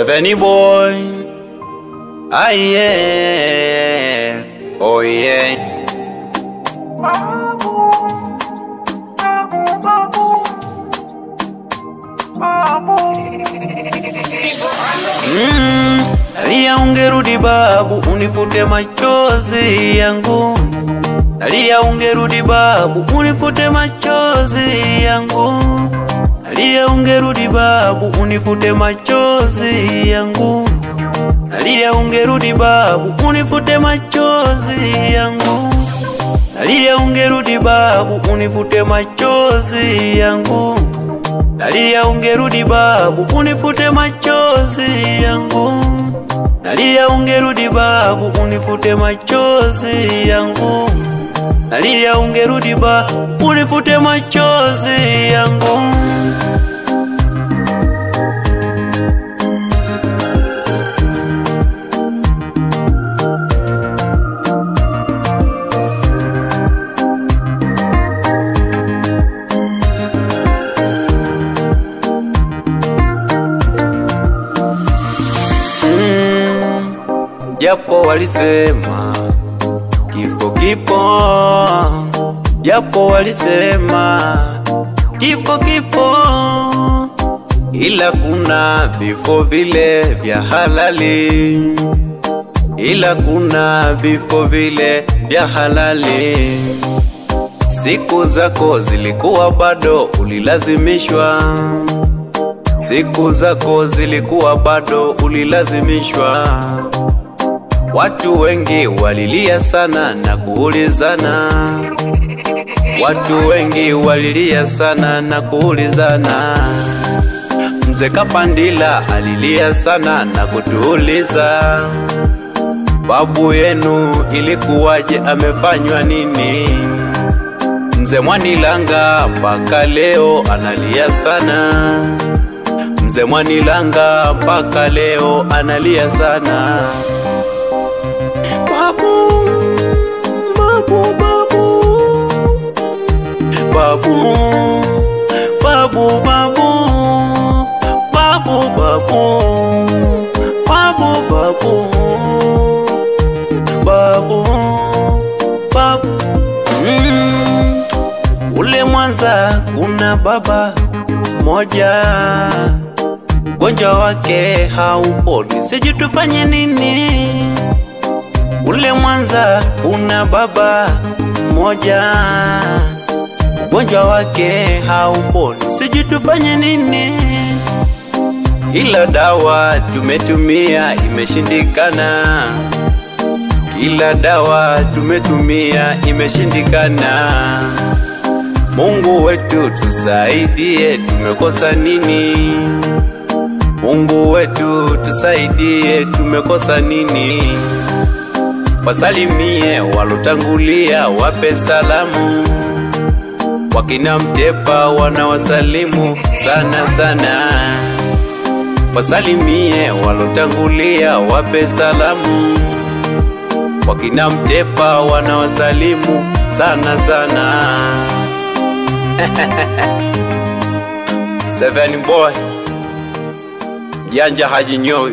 Seven boy, yeah, oh yeah. Nalia ungerudi babu, unifute machozi yangu. Nalia ungerudi babu, unifute machozi yangu. Nalia ungerudi babu, unifute machozi yangu. Nalia ungerudi babu, unifute machozi yangu. Nalia ungerudi babu, unifute machozi yangu. Nalia ungerudi babu, unifute machozi yangu. Nalia ungerudi babu, unifute machozi yangu. Nalia ungerudi babu, unifute machozi yangu. Japo walisema kifo kipo, japo walisema kifo kipo, ila kuna vifo vile vya halali, ila kuna vifo vile vya halali. Siku zako zilikuwa bado ulilazimishwa, siku zako zilikuwa bado ulilazimishwa. Watu wengi walilia sana na kuulizana, watu wengi walilia sana na kuulizana. Mzee Kapandila alilia sana na kutuuliza, babu yenu ilikuwaje, amefanywa nini? Mzee Mwanilanga mpaka leo analia sana, Mzee Mwanilanga mpaka leo analia sana. Babu, babu, babu, babu, babu, babu, babu, babu, babu, babu. Ule Mwanza kuna baba moja, ugonjwa wake hauponi, sijui tufanye nini. Ule Mwanza una baba moja, ugonjwa wake hauponi, sijui tufanye nini. Kila dawa tumetumia imeshindikana, kila dawa tumetumia imeshindikana. Mungu wetu tusaidie, tumekosa nini? Mungu wetu tusaidie, tumekosa nini? Wasalimie walotangulia, wape salamu. Wakina Mtepa wanawasalimu sana sana. Wasalimie walotangulia, wape salamu. Wakina Mtepa wanawasalimu sana sana. Seven boy, Janja Haji Nyoi.